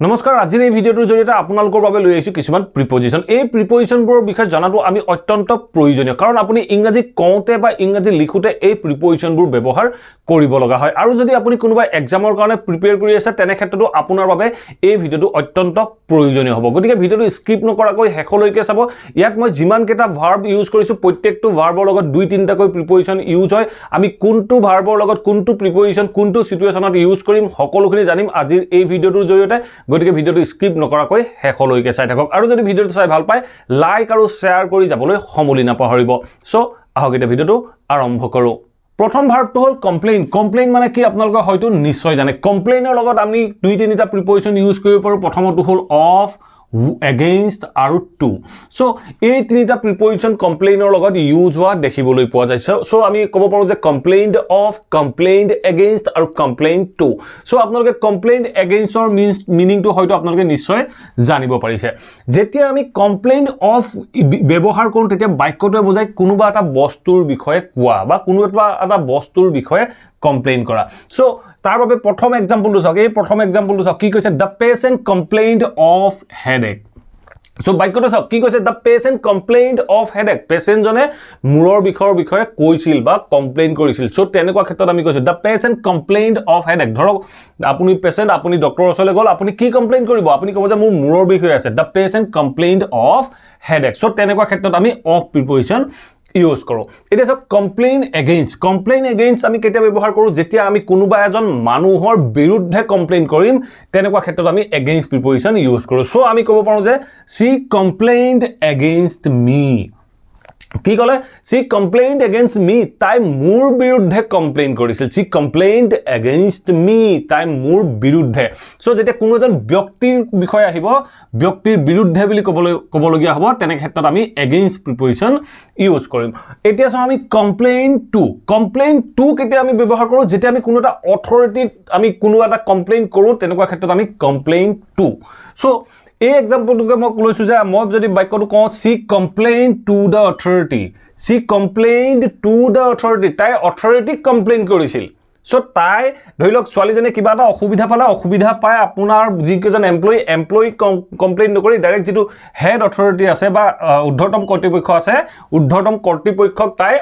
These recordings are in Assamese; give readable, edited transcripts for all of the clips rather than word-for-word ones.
নমস্কাৰ আজিৰ এই ভিডিঅ'টোৰ জৰিয়তে আপোনালোকৰ বাবে লৈ আহিছো কিছুমান প্ৰিপজিশন এই প্ৰিপজিশনবোৰৰ বিষয়ে জানাটো আমি অত্যন্ত প্ৰয়োজনীয় কাৰণ আপুনি ইংৰাজী কওঁতে বা ইংৰাজী লিখোতে এই প্ৰিপজিশনবোৰ ব্যৱহাৰ কৰিব লগা হয় আৰু যদি আপুনি কোনোবা এক্সামৰ কাৰণে প্ৰিপেয়াৰ কৰি আছে তেনে ক্ষেত্ৰতো আপোনাৰ বাবে এই ভিডিঅ'টো অত্যন্ত প্ৰয়োজনীয় হ'ব গতিকে ভিডিঅ'টো স্কিপ নকৰাকৈ শেষলৈকে চাব ইয়াত মই যিমান কেটা ভাৰ্ব ইউজ কৰিছো প্ৰত্যেকটো ভাৰ্বৰ লগত দুই তিনিটাকৈ প্ৰিপজিশন ইউজ হয় আমি কোনটো ভাৰ্বৰ লগত কোনটো প্ৰিপজিশন কোনটো সিচুৱেচনত ইউজ কৰিম সকলোখিনি জানিম আজিৰ এই ভিডিঅ'টোৰ জৰিয়তে গতিকে ভিডিঅ'টো স্কিপ নকৰাকৈ শেষলৈকে চাই থাকক আৰু যদি ভিডিঅ'টো চাই ভাল পায় লাইক আৰু শেয়াৰ কৰি যাবলৈ সমলি নাপাহৰিব সো আহক এতিয়া ভিডিঅ'টো আৰম্ভ কৰো প্ৰথম ভাৰ্বটো হল কমপ্লেইন কমপ্লেইন মানে কি আপোনালোকে হয়তো নিশ্চয় জানে কমপ্লেইনৰ লগত আমি দুই তিনিটা প্ৰিপজিশন ইউজ কৰিব পাৰো প্ৰথমটো হল অফ against আৰু to so এই তিনিটা প্ৰিপজিশন কমপ্লেইনৰ লগত ইউজ হোৱা দেখিবলৈ পোৱা যায় so আমি ক'ব পাৰো যে complained of complained against আৰু complained to so আপোনালোকে complained against or meaning to হয়তো আপোনালোকে নিশ্চয় জানিব পাৰিছে যেতিয়া আমি complained of ব্যৱহাৰ কৰো তেতিয়া বাক্যটোৱে বুজায় কোনোবা এটা বস্তুৰ বিষয়ে কোৱা বা কোনোবা এটা বস্তুৰ বিষয়ে complain কৰা so তাৰ বাবে প্ৰথম এক্সাম্পলটো চাওক এই প্ৰথম এক্সাম্পলটো চাওক কি কৈছে the patient complained of headache so বাক্যটো চাওক কি কৈছে the patient complained of headache patient জনে মূৰৰ বিষয়ে কৈছিল বা কমপ্লেইন কৰিছিল so তেনেকুৱা ক্ষেত্ৰত আমি কৈছো the patient complained of headache ধৰক আপুনি পেশেন্ট আপুনি ডক্টৰৰ ওচৰলৈ গল আপুনি কি কমপ্লেইন কৰিব আপুনি ক'ব যে মোৰ মূৰৰ বিষ হৈ আছে the patient complained of headache so তেনেকুৱা ক্ষেত্ৰত আমি of preposition ইউজ কৰো এটা সব কমপ্লেইন এগেইনষ্ট আমি কেতিয়া ব্যৱহাৰ কৰো যেতিয়া আমি কোনোবা এজন মানুহৰ বিৰুদ্ধে কমপ্লেইন কৰিম তেনেকুৱা ক্ষেত্ৰত আমি এগেইনষ্ট প্ৰিপজিশন ইউজ কৰো সো আমি ক'ব পাৰো যে she complained against me কি কলে she complained against me তাই মোৰ বিৰুদ্ধে কমপ্লেইন কৰিছিল she complained against me তাই মোৰ বিৰুদ্ধে সো যেতিয়া কোনো এজন ব্যক্তিৰ বিষয় আহিব ব্যক্তিৰ বিৰুদ্ধে বুলি ক'বলগীয়া হ'ব তেনে ক্ষেত্ৰত আমি against প্ৰিপজিশন ইউজ কৰিম এতিয়া আমি complain to কেতিয়া আমি ব্যৱহাৰ কৰো যেতিয়া আমি কোনো এটা অথৰিটি আমি কোনো এটা কমপ্লেইন কৰো তেনেকুৱা ক্ষেত্ৰত আমি complain to সো এই এক্সাম্পলটোকে মই লৈছো যে মই যদি বাক্যটো কওঁ she complained to the authority তাই অথৰিটিক কমপ্লেইন কৰিছিল সো তাই ধৰি লওক ছোৱালীজনে কিবা এটা অসুবিধা পায় আপোনাৰ যিকেজন এমপ্লয়ী কমপ্লেইন নকৰি ডাইৰেক্ট যেটো হেড অথৰিটি আছে বা ঊৰ্ধ্বতম কৰ্তৃপক্ষ আছে ঊৰ্ধ্বতম কৰ্তৃপক্ষক তাই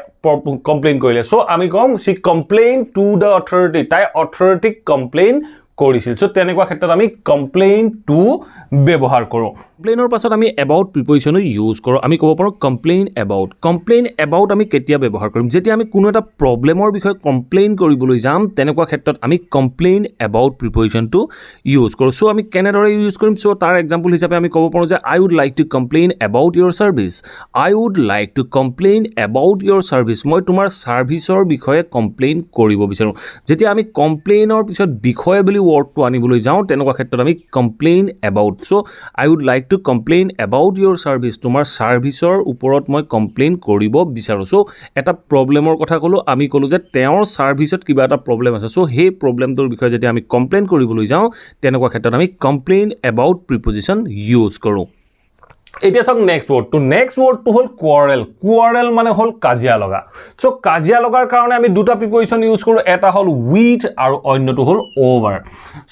কমপ্লেইন কৰিলে সো আমি কম she complained to the authority তাই অথৰিটিক কমপ্লেইন কৰিছিল সো তেনেকুৱা ক্ষেত্ৰত আমি কমপ্লেইন টু ব্যৱহাৰ কৰো কমপ্লেইনৰ পাছত আমি about প্ৰিপজিশনো ইউজ কৰো আমি ক'ব পাৰো কমপ্লেইন about আমি কেতিয়া ব্যৱহাৰ কৰিম যেতিয়া আমি কোনো এটা প্ৰবলেমৰ বিষয়ে কমপ্লেইন কৰিবলৈ যাম তেনেকুৱা ক্ষেত্ৰত আমি কমপ্লেইন about প্ৰিপজিশনটো ইউজ কৰো সো আমি কেনেদৰে ইউজ কৰিম সো তাৰ এক্সাম্পল হিচাপে আমি ক'ব পাৰো যে I would like to complain about your service মই তোমাৰ সাৰ্ভিসৰ বিষয়ে কমপ্লেইন কৰিব বিচাৰো যেতিয়া আমি কমপ্লেইনৰ পিছত বিষয় বুলি wordটো আনিবলৈ যাও তেনেকুৱা ক্ষেত্ৰত আমি complain about so I would like to complain about your service তোমাৰ সাৰ্ভিসৰ ওপৰত মই কমপ্লেইন কৰিব বিচাৰো so এটা প্ৰবলেমৰ কথা কলো আমি কলো যে তেওঁৰ সাৰ্ভিসত কিবা এটা প্ৰবলেম আছে so হে প্ৰবলেমটোৰ বিষয়ে যেতিয়া আমি কমপ্লেইন কৰিবলৈ যাও তেনেকুৱা ক্ষেত্ৰত আমি complain about প্ৰিপজিশন ইউজ কৰো এতিয়া সব নেক্সট ওয়াৰ্ডটো হল কোয়াৰেল মানে হল কাজিয়া লগা সো কাজিয়া লগাৰ কাৰণে আমি দুটা প্ৰিপজিশন ইউজ কৰো এটা হল উইথ আৰু অন্যটো হল ওভাৰ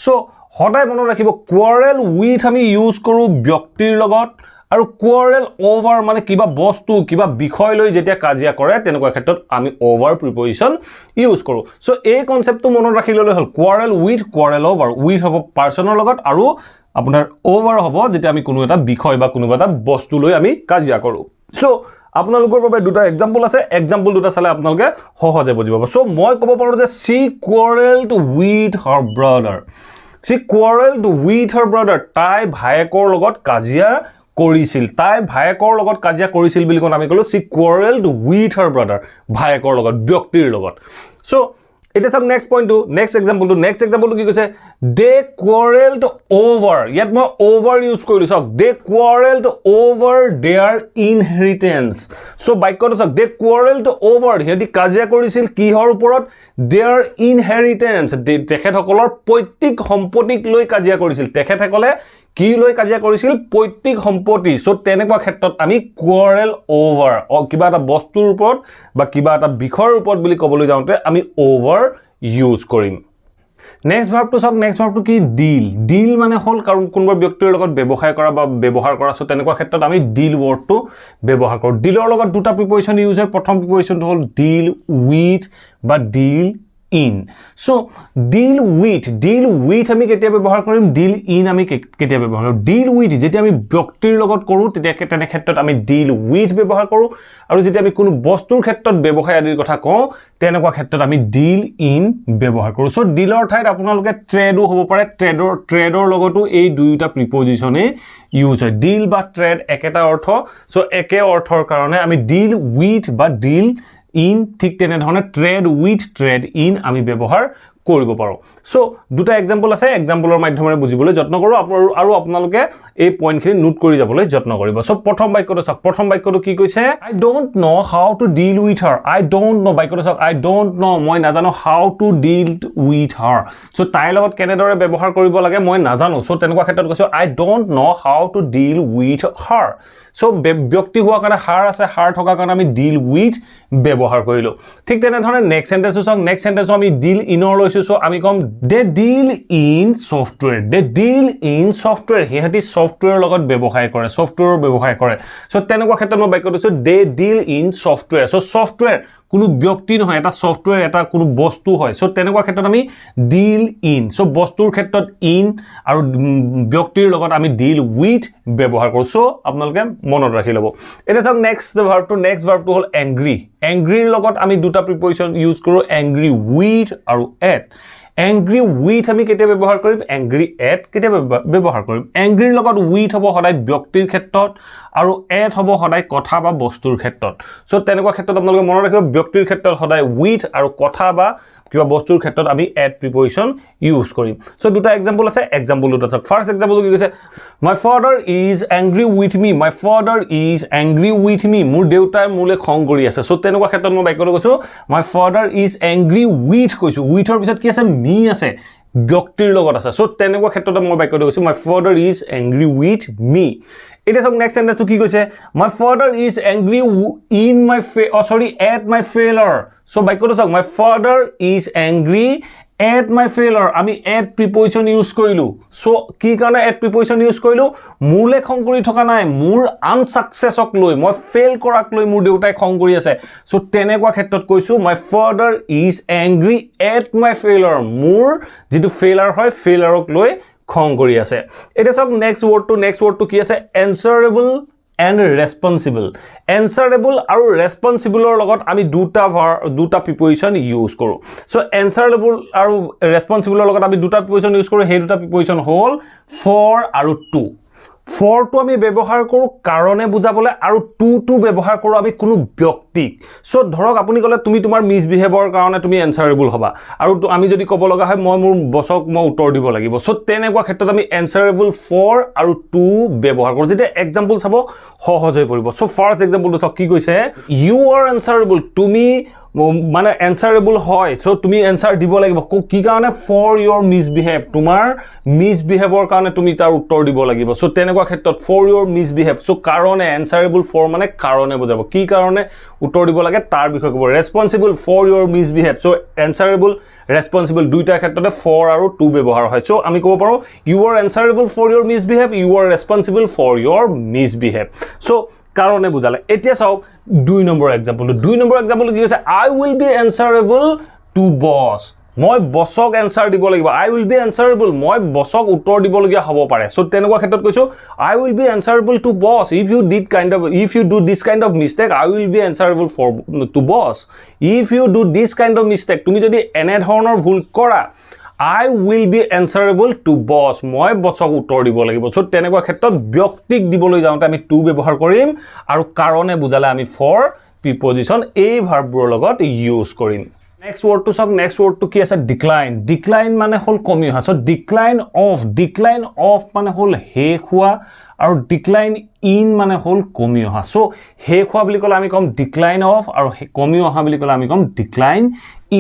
সো সদায় মনত ৰাখিব কোয়াৰেল উইথ আমি ইউজ কৰো ব্যক্তিৰ লগত আৰু কোয়াৰেল ওভাৰ মানে কিবা বস্তু কিবা বিষয় লৈ যেতিয়া কাজিয়া কৰে তেনেকুৱা ক্ষেত্ৰত আমি ওভাৰ প্ৰিপজিশন ইউজ কৰো সো এই কনসেপ্টটো মনত ৰাখি ললে হল কোয়াৰেল উইথ কোয়াৰেল ওভাৰ উইথ হ'ব পাৰ্সনৰ লগত আৰু আপোনাৰ ওভাৰ হ'ব যেতিয়া আমি কোনো এটা বিষয় বা কোনো এটা বস্তু লৈ আমি কাজিয়া কৰো সো আপোনালোকৰ বাবে দুটা এক্সাম্পল আছে এক্সাম্পল দুটা চালে আপোনালোকে সহজে বুজি পাব সো মই ক'ব পাৰো যে she quarreled with her brother তাই ভায়েকৰ লগত কাজিয়া কৰিছিল বুলি কোন আমি কলো she quarreled with her brother ভায়েকৰ লগত ব্যক্তিৰ লগত সো এটা সব নেক্সট এক্সাম্পলটো কি কৈছে they quarreled over ইয়াত মই over ইউজ কৰিলো সক they quarreled over their inheritance so বাক্যটো সক they quarreled over হেতি কাজিয়া কৰিছিল কিহৰ ওপৰত their inheritance তেখেতসকলৰ পৈতৃক সম্পত্তিক লৈ কাজিয়া কৰিছিল তেখেতসকলে কি লৈ কাজিয়া কৰিছিল পৈতৃক সম্পত্তি সো তেনেকুৱা ক্ষেত্ৰত আমি quarrel over কিবা এটা বস্তুৰ ওপৰত বা কিবা এটা বিষয়ৰ ওপৰত বুলি ক'বলৈ যাওঁতে আমি over ইউজ কৰিম নেক্সট ভাৰ্বটো চাওক নেক্সট ভাৰ্বটো কি ডিল ডিল মানে হ'ল কাৰণ কোনোবা ব্যক্তিৰ লগত ব্যৱসায় কৰা বা ব্যৱহাৰ কৰা সো তেনেকুৱা ক্ষেত্ৰত আমি ডিল ৱৰ্ডটো ব্যৱহাৰ কৰোঁ ডিলৰ লগত দুটা প্ৰিপজিশন ইউজ হয় প্ৰথম প্ৰিপজিশনটো হ'ল ডিল উইথ বা ডিল in so deal with আমি কেতিয়া ব্যৱহাৰ কৰিম deal in আমি কেতিয়া ব্যৱহাৰ কৰিম deal with যেতিয়া আমি ব্যক্তিৰ লগত কৰো তেতিয়া তেনে ক্ষেত্ৰত আমি deal with ব্যৱহাৰ কৰো আৰু যেতিয়া আমি কোনো বস্তুৰ ক্ষেত্ৰত ব্যৱসায় আদিৰ কথা কওঁ তেনেকুৱা ক্ষেত্ৰত আমি deal in ব্যৱহাৰ কৰো so dealৰ ঠাইত আপোনালোকে trade হ'ব পাৰে tradeৰ লগতো এই দুইটা প্ৰিপজিশনে ইউজ হয় deal বা trade একেটা অৰ্থ so একে অৰ্থৰ কাৰণে আমি deal with বা deal in ঠিক তেনে ধৰণে trade with trade in আমি ব্যৱহাৰ কৰিব পাৰো সো দুটা एग्जांपल আছে एग्जांपलৰ মাধ্যমেৰে বুজিবলৈ যত্ন কৰো আৰু আপোনালোকে এই পইণ্টখিনি নোট কৰি যাবলৈ যত্ন কৰিব সো প্ৰথম বাক্যটো চাওক প্ৰথম বাক্যটো কি কৈছে I don't know how to deal with her I don't know বাক্যটো চাওক I don't know মই নাজানো how to deal with her so তাইৰ লগত কেনেদৰে ব্যৱহাৰ কৰিব লাগে মই নাজানো সো তেনেকুৱা ক্ষেত্ৰত কৈছো I don't know how to deal with her so ব্যক্তি হোৱা কাৰণে হাৰ আছে হাৰ থকা কাৰণে আমি deal with ব্যৱহাৰ কৰিলো ঠিক তেনে ধৰণে নেক্সট সেন্টেন্স চাওক নেক্সট সেন্টেন্স আমি deal inৰ লৈছো সো আমি কম they deal in software হেতি সফটওয়্যাৰ লগত ব্যৱসায় কৰে সফটওয়্যাৰ ব্যৱসায় কৰে সো তেনেকুৱা ক্ষেত্ৰত মই বাক্য দিছো they deal in software so software কোনো ব্যক্তি নহয় এটা সফটওয়্যাৰ এটা কোনো বস্তু হয় সো তেনেকুৱা ক্ষেত্ৰত আমি deal in সো বস্তুৰ ক্ষেত্ৰত in আৰু ব্যক্তিৰ লগত আমি deal with ব্যৱহাৰ কৰো সো আপোনালোকে মনত ৰাখি লব এটা চাওক নেক্সট ভাৰ্বটো হ'ল angry ৰ লগত আমি দুটা প্ৰিপজিশন ইউজ কৰো angry with আৰু at angry with আমি কেতিয়া ব্যৱহাৰ কৰিম angry at কেতিয়া ব্যৱহাৰ কৰিম angry ৰ লগত with হ'ব সদায় ব্যক্তিৰ ক্ষেত্ৰত আৰু at হ'ব সদায় কথা বা বস্তুৰ ক্ষেত্ৰত সো তেনেকুৱা ক্ষেত্ৰত আপোনালোকে মনত ৰাখিব ব্যক্তিৰ ক্ষেত্ৰত সদায় with আৰু কথা বা কিবা বস্তুৰ ক্ষেত্ৰত আমি at প্ৰিপজিশন ইউজ কৰিম সো দুটা एग्जांपल আছে एग्जांपल দুটা চাওক ফাৰ্স্ট एग्जांपल কি কৈছে my father is angry with me মোৰ দেউতাই মোলে খং কৰি আছে সো তেনেকুৱা ক্ষেত্ৰত মই বাক্যটো কৈছো my father is angry with কৈছো withৰ পিছত কি আছে me আছে ব্যক্তিৰ লগত আছে সো তেনেকুৱা ক্ষেত্ৰত মই বাক্যটো কৈছো my father is angry with me এটা সব নেক্সট সেন্টেন্সটো কি কৈছে my father is angry in my at my failure so বাক্যটো চাওক my father is angry at my failure আমি at preposition ইউজ কৰিলো সো কি কাৰণে at preposition ইউজ কৰিলো মুলে খং কৰি থকা নাই মোৰ আনসাকসেছক লৈ মই ফেল কৰাক লৈ মোৰ দেউতাই খং কৰি আছে সো তেনেকুৱা ক্ষেত্ৰত কৈছো my father is angry at my failure মোৰ যেটো ফেইলাৰ হয় ফেইলাৰক লৈ খং কৰি আছে এটা সব নেক্সট ওয়াৰ্ডটো কি আছে answerable and responsible আৰু responsible লগত আমি দুটা প্ৰিপজিশন ইউজ কৰো সো answerable আৰু responsible লগত আমি দুটা প্ৰিপজিশন ইউজ কৰো সেই দুটা প্ৰিপজিশন হ'ল for আৰু to for to আমি ব্যৱহাৰ কৰো কাৰণে বুজাবলৈ আৰু to ব্যৱহাৰ কৰো আমি কোনো ব্যক্তিক সো ধৰক আপুনি কলে তুমি তোমাৰ মিসবিহেভৰ কাৰণে তুমি answerable হবা আৰু আমি যদি ক'ব লগা হয় মই মোৰ বছক মই উত্তৰ দিব লাগিব সো তেনেকুৱা ক্ষেত্ৰত আমি answerable for আৰু to ব্যৱহাৰ কৰো যেটা एग्जांपल চাব সহজ হৈ পৰিব সো ফাৰ্স্ট एग्जांपलটো চাওক কি কৈছে you are answerable তুমি মানে answerable হয় সো তুমি আনসার দিব লাগিব কি কাৰণে for your misbehave তোমাৰ misbehaveৰ কাৰণে তুমি তাৰ উত্তৰ দিব লাগিব সো তেনেকুৱা ক্ষেত্ৰত for your misbehave সো কাৰণে answerable for মানে কাৰণে বুজাব কি কাৰণে উত্তৰ দিব লাগে তাৰ বিষয়ে ক'ব responsible for your misbehave so answerable responsible দুইটা ক্ষেত্ৰতে for আৰু to ব্যৱহাৰ হয় সো আমি ক'ব পাৰো you are answerable for your misbehave you are responsible for your misbehave so কাৰণে বুজালে এতিয়া চাওক 2 নম্বৰ एग्जांपल কি কৈছে I will be answerable to boss মই বছক আনসার দিব লাগিব I will be answerable মই বছক উত্তৰ দিব লগিয়া হ'ব পাৰে সো তেনেকুৱা ক্ষেত্ৰত কৈছো I will be answerable to boss if you do this kind of mistake I will be answerable to boss if you do this kind of mistake তুমি যদি এনে ধৰণৰ ভুল কৰা I will be answerable to boss মই বছক উত্তৰ দিব লাগিব সো তেনেকুৱা ক্ষেত্ৰত ব্যক্তিক দিবলৈ যাওঁতে আমি to ব্যৱহাৰ কৰিম আৰু কাৰণে বুজালে আমি for প্ৰিপজিশন এই ভাৰ্ববোৰৰ লগত ইউজ কৰিম নেক্সট ওয়ার্ডটো কি আছে ডিক্লাইন মানে হল কমি অহা সো ডিক্লাইন অফ মানে হল শেষ হোৱা আৰু ডিক্লাইন ইন মানে হল কমি অহা সো শেষ হোৱা বুলি ক'লে আমি কম ডিক্লাইন অফ আৰু কমি অহা বুলি ক'লে আমি কম ডিক্লাইন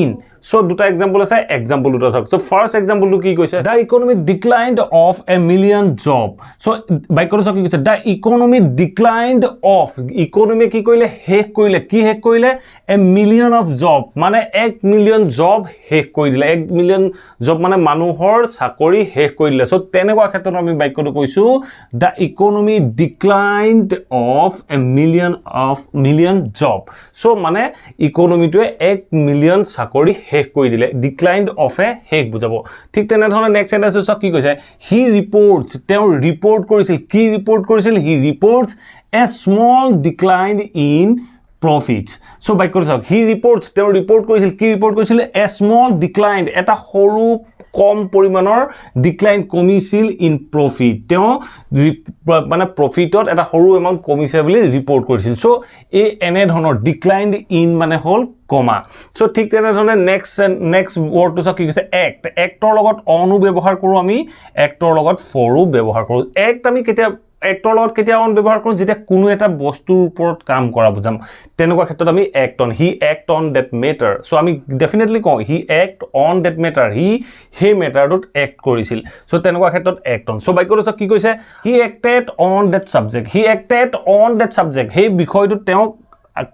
ইন সো দুটা এক্সাম্পল আছে এক্সাম্পল দুটা চাওক সো ফাৰ্স্ট এক্সাম্পলটো কি কৈছে the economy declined of a million job so বাক্যটো চাওক কি কৈছে the economy declined of economy কি কৰিলে শেষ কৰিলে কি শেষ কৰিলে এ মিলিয়ন অফ জব মানে 1 মিলিয়ন জব শেষ কৰি দিলে 1 মিলিয়ন জব মানে মানুহৰ চাকৰি শেষ কৰি দিলে সো তেনেকুৱা ক্ষেত্ৰত আমি বাক্যটো কৈছো the economy declined of a million job so মানে ইকোনমিটোৱে 1 মিলিয়ন চাকৰি শেষ কৰি দিলে ডিক্লাইনড অফ এ শেষ বুজাব ঠিক তেনে ধৰণে নেক্সট সেন্টেন্স চাওক কি কৈছে হি ৰিপৰ্টস তেওঁ ৰিপৰ্ট কৰিছিল কি ৰিপৰ্ট কৰিছিল he reports a small decline in profits so বাক্যটো চাওক হি ৰিপৰ্টস তেওঁ ৰিপৰ্ট কৰিছিল কি ৰিপৰ্ট কৰিছিল এ স্মল ডিক্লাইন এটা সৰু কম পৰিমাণৰ ডিক্লাইন কমিছিল ইন প্ৰফিট তেওঁ মানে প্ৰফিটত এটা সৰু এমাউন্ট কমিছে বুলি ৰিপৰ্ট কৰিছিল সো এই এনে ধৰণৰ ডিক্লাইনড ইন মানে হল কমা সো ঠিক তেনে ধৰণে নেক্সট ওয়াৰ্ডটো চাওক কি কৈছে এক্টৰ লগত অনু ব্যৱহাৰ কৰো আমি এক্টৰ লগত ফৰো ব্যৱহাৰ কৰো এক্ট আমি কেতিয়া এক্টৰ লগত কেতিয়া অন ব্যৱহাৰ কৰো যেতিয়া কোনো এটা বস্তুৰ ওপৰত কাম কৰা বুজাম তেনেকুৱা ক্ষেত্ৰত আমি act on he act on that matter so আমি ডেফিনেটলি কওঁ হি এক্ট অন দ্যাট মেটাৰ হি হে মেটাৰটোত এক্ট কৰিছিল সো তেনেকুৱা ক্ষেত্ৰত এক্ট অন সো বাক্যটো চাওক কি কৈছে he acted on that subject he acted on that subject হে বিষয়টো তেওঁ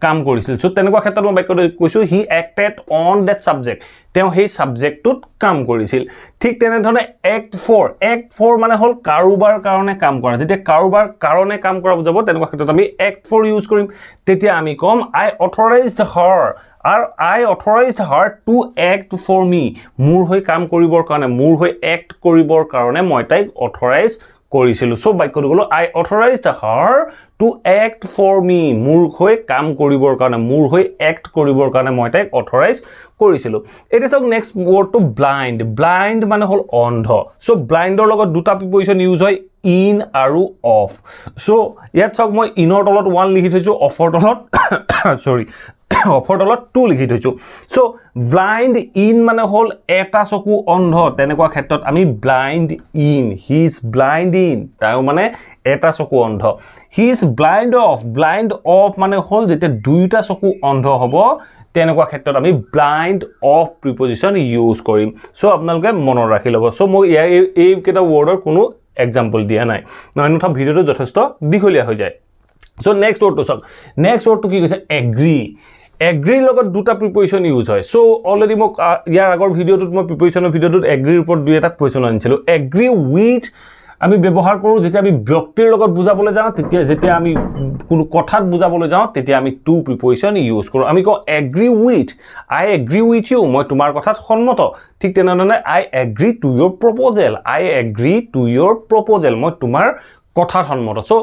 কাম কৰিছিল সো তেনেকুৱা ক্ষেত্ৰত মই বাক্যটো কৈছো হি এক্টেড অন দ্যাট সাবজেক্ট তেওঁ সেই সাবজেক্টটোত কাম কৰিছিল ঠিক তেনে ধৰণে এক্ট ফৰ মানে হল কাৰোবাৰ কাৰণে কাম কৰা যেতিয়া কাৰোবাৰ কাৰণে কাম কৰা বুজাব তেনেকুৱা ক্ষেত্ৰত আমি এক্ট ফৰ ইউজ কৰিম তেতিয়া আমি কম I authorized her to act for me মোৰ হৈ কাম কৰিবৰ কাৰণে মোৰ হৈ এক্ট কৰিবৰ কাৰণে মই তাইক অথৰাইজ কৰিছিল সো বাক্যটো গলো I authorized her to act for me মোৰ হৈ কাম কৰিবৰ কাৰণে মোৰ হৈ এক্ট কৰিবৰ কাৰণে মই তাইক অথৰাইজ কৰিছিল এটা চাওক নেক্সট ওয়াৰ্ডটো ব্লাইন্ড মানে হল অন্ধ সো ব্লাইন্ডৰ লগত দুটা প্ৰিপজিশন ইউজ হয় ইন আৰু অফ সো ইয়াত চাওক মই ইনৰ তলত 1 লিখি থৈছো অফৰ তলত সৰি অফৰ তলত 2 লিখি থৈছো সো ব্লাইন্ড ইন মানে হল এটা চকু অন্ধ তেনেকুৱা ক্ষেত্ৰত আমি blind in he is blind in তাৰ মানে এটা চকু অন্ধ হি ইজ ব্লাইন্ড অফ মানে হল যেতিয়া দুইটা চকু অন্ধ হ'ব তেনেকুৱা ক্ষেত্ৰত আমি ব্লাইন্ড অফ প্ৰিপজিশন ইউজ কৰিম সো আপোনালোকে মনত ৰাখি ল'ব সো মই এই কেটা ওয়াৰ্ডৰ কোনো এক্সাম্পল দিয়া নাই নহয়তো ভিডিওটো যথেষ্ট দীঘলীয়া হৈ যায় সো নেক্সট ওয়াৰ্ডটো চাওক নেক্সট ওয়াৰ্ডটো কি কৈছে এগ্ৰিৰ লগত দুটা প্ৰিপজিশন ইউজ হয় সো অলৰেডি মই ইয়াৰ আগৰ ভিডিওটোত মই প্ৰিপজিশনৰ ভিডিওটোত এগ্ৰিৰ ওপৰত দুই এটা কুৱেশ্যন আনিছিলো এগ্ৰি উইথ আমি ব্যৱহাৰ কৰো যেতিয়া আমি ব্যক্তিৰ লগত বুজাবলৈ যাওঁ তেতিয়া যেতিয়া আমি কোনো কথাত বুজাবলৈ যাওঁ তেতিয়া আমি টু প্ৰিপজিশন ইউজ কৰো আমি কওঁ agree with I agree with you মই তোমাৰ কথাত সন্মত ঠিক তেনেধৰণে I agree to your proposal মই তোমাৰ কথাত সন্মত সো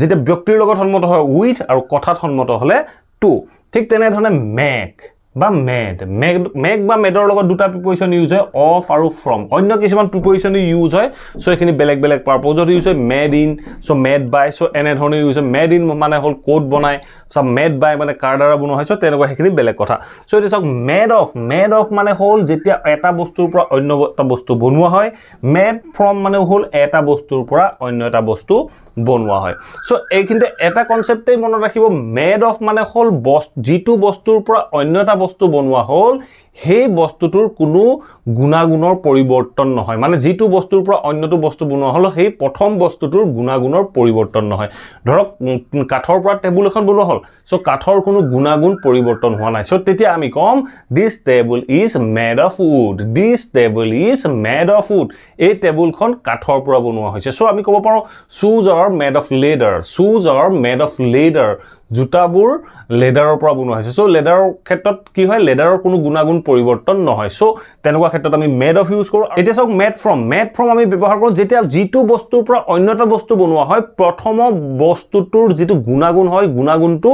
যেতিয়া ব্যক্তিৰ লগত সন্মত হয় উইথ আৰু কথাত সন্মত হলে টু ঠিক তেনেধৰণে মেক বা মেক বা মেডৰ লগত দুটা প্ৰিপজিশন ইউজ হয় অফ আৰু ফ্ৰম অন্য কিছুমান প্ৰিপজিশন ইউজ হয় সো এখিনি বেলেগ পাৰপজত ইউজ হয় made in so made by so এনে ধৰণে ইউজ হয় মেড ইন মানে হল কোড বনাই সো মেড বাই মানে কাৰ দ্বাৰা বনোৱা হয় সো তেনেকুৱা হেখিনি বেলেগ কথা সো এটা চাওক মেড অফ মানে হল যেতিয়া এটা বস্তুৰ পৰা অন্য এটা বস্তু বনোৱা হয় মেড ফ্ৰম মানে হল এটা বস্তুৰ পৰা অন্য এটা বস্তু বনোৱা হয় সো এইখিনিতে এটা কনসেপ্টই মনত ৰাখিব মেড অফ মানে হল যিটো বস্তুৰ পৰা অন্য এটা বস্তু বনোৱা হল সেই বস্তুটোৰ কোনো গুণাগুণৰ পৰিৱৰ্তন নহয় মানে যিটো বস্তুৰ পৰা অন্যটো বস্তু বনোৱা হল সেই প্ৰথম বস্তুটোৰ গুণাগুণৰ পৰিৱৰ্তন নহয় ধৰক কাঠৰ পৰা টেবুল এখন বনোৱা হল সো কাঠৰ কোনো গুণাগুণ পৰিৱৰ্তন হোৱা নাই সো তেতিয়া আমি কম this table is made of wood এই টেবুলখন কাঠৰ পৰা বনোৱা হৈছে সো আমি ক'ব পাৰো shoes are made of leather জুতাবোৰ লেডাৰৰ পৰা বনোৱা হৈছে সো লেডাৰৰ ক্ষেত্ৰত কি হয় লেডাৰৰ কোনো গুণাগুণ পৰিৱৰ্তন নহয় সো তেনেকুৱা ক্ষেত্ৰত আমি মেড অফ ইউজ কৰো এতিয়া চাওক মেড ফ্ৰম আমি ব্যৱহাৰ কৰো যেতিয়া যিটো বস্তুৰ পৰা অন্য এটা বস্তু বনোৱা হয় প্ৰথম বস্তুটোৰ যিটো গুণাগুণ হয় গুণাগুণটো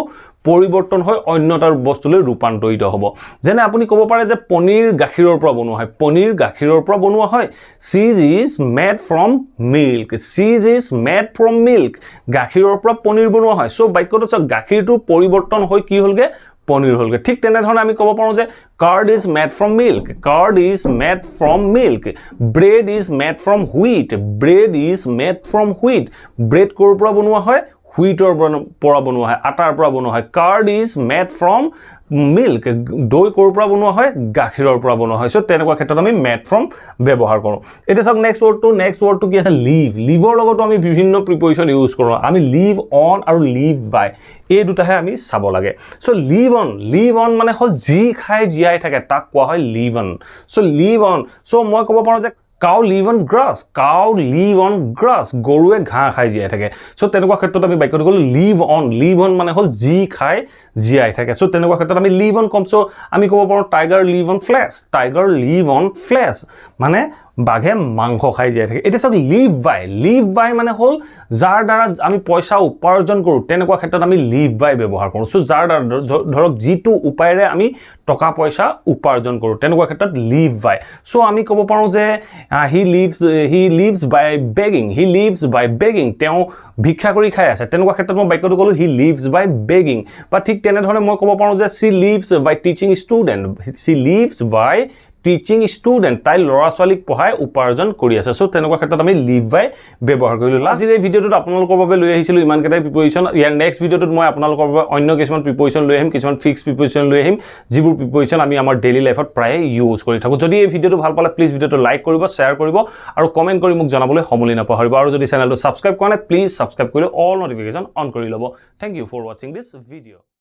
পৰিৱৰ্তন হয় অন্য এটা বস্তুলৈ ৰূপান্তৰিত হ'ব যেনে আপুনি ক'ব পাৰে যে পনীৰ গাখীৰৰ পৰা বনোৱা হয় cheese is made from milk গাখীৰৰ পৰা পনীৰ বনোৱা হয় সো বাক্যটো চাওক গাখীৰটো পৰিৱৰ্তন হৈ কি হ'লগে পনীৰ হ'লগে ঠিক তেনেধৰণে আমি ক'ব পাৰো যে curd is made from milk bread is made from wheat bread ক'ৰ পৰা বনোৱা হয় wheator পৰা বনোৱা হয় আটাৰ পৰা বনোৱা হয় curd is made from milk দৈ ক'ৰ পৰা বনোৱা হয় গাখীৰৰ পৰা বনোৱা হয় সো তেনেকুৱা ক্ষেত্ৰত আমি মেড ফ্ৰম ব্যৱহাৰ কৰোঁ এটা চাওক নেক্সট ৱৰ্ডটো কি আছে লিভ লিভৰ লগতো আমি বিভিন্ন প্ৰিপজিশন ইউজ কৰোঁ আমি লিভ অন আৰু লিভ বাই এই দুটাহে আমি চাব লাগে সো লিভ অন মানে হল যি খাই জীয়াই থাকে তাক কোৱা হয় লিভ অন সো মই ক'ব পাৰোঁ যে cow live on grass গৰুৱে ঘাঁহ খাই জীয়াই থাকে সো তেনেকুৱা ক্ষেত্ৰত আমি বাক্যটো কলো live on মানে হল যি খাই জীয়াই থাকে সো তেনেকুৱা ক্ষেত্ৰত আমি live on কম সো আমি ক'ব পাৰোঁ tiger live on flesh মানে বাঘে মাংস খাই জীয়াই থাকে এটা সব live by মানে হল যাৰ দ্বাৰা আমি পইচা উপাৰ্জন কৰোঁ তেনেকুৱা ক্ষেত্ৰত আমি live by ব্যৱহাৰ কৰোঁ সো যাৰ দ্বাৰা ধৰক যিটো উপায়েৰে আমি টকা পইচা উপাৰ্জন কৰোঁ তেনেকুৱা ক্ষেত্ৰত live by সো আমি ক'ব পাৰোঁ যে he lives by begging তেওঁ ভিক্ষা কৰি খাই আছে তেনেকুৱা ক্ষেত্ৰত মই বাক্যটো কলো he lives by begging বা ঠিক তেনে ধৰণে মই ক'ব পাৰোঁ যে she lives by teaching student তাই ল'ৰা ছোৱালীক পঢ়াই উপাৰ্জন কৰি আছে সো তেনেকুৱা ক্ষেত্ৰত আমি live by ব্যৱহাৰ কৰিলো আজিৰ এই ভিডিওটোত আপোনালোকৰ বাবে লৈ আহিছিলো ইমান কেইটা প্ৰিপজিশন ইয়াৰ নেক্সট ভিডিওটোত মই আপোনালোকৰ বাবে অন্য কিছুমান প্ৰিপজিশন লৈ আহিম কিছুমান ফিক্স প্ৰিপজিশন লৈ আহিম যিবোৰ প্ৰিপজিশন আমি আমাৰ ডেইলি লাইফত প্ৰায় ইউজ কৰি থাকো যদি এই ভিডিওটো ভাল পালে প্লিজ ভিডিওটো লাইক কৰিব শেয়াৰ কৰিব আৰু কমেন্ট কৰি মোক জনাবলৈ সমলি নাপাহৰিব আৰু যদি চেনেলটো সাবস্ক্ৰাইব কৰা নাই প্লিজ সাবস্ক্ৰাইব কৰি অল নটিফিকেশন অন কৰি ল'ব thank you for watching this video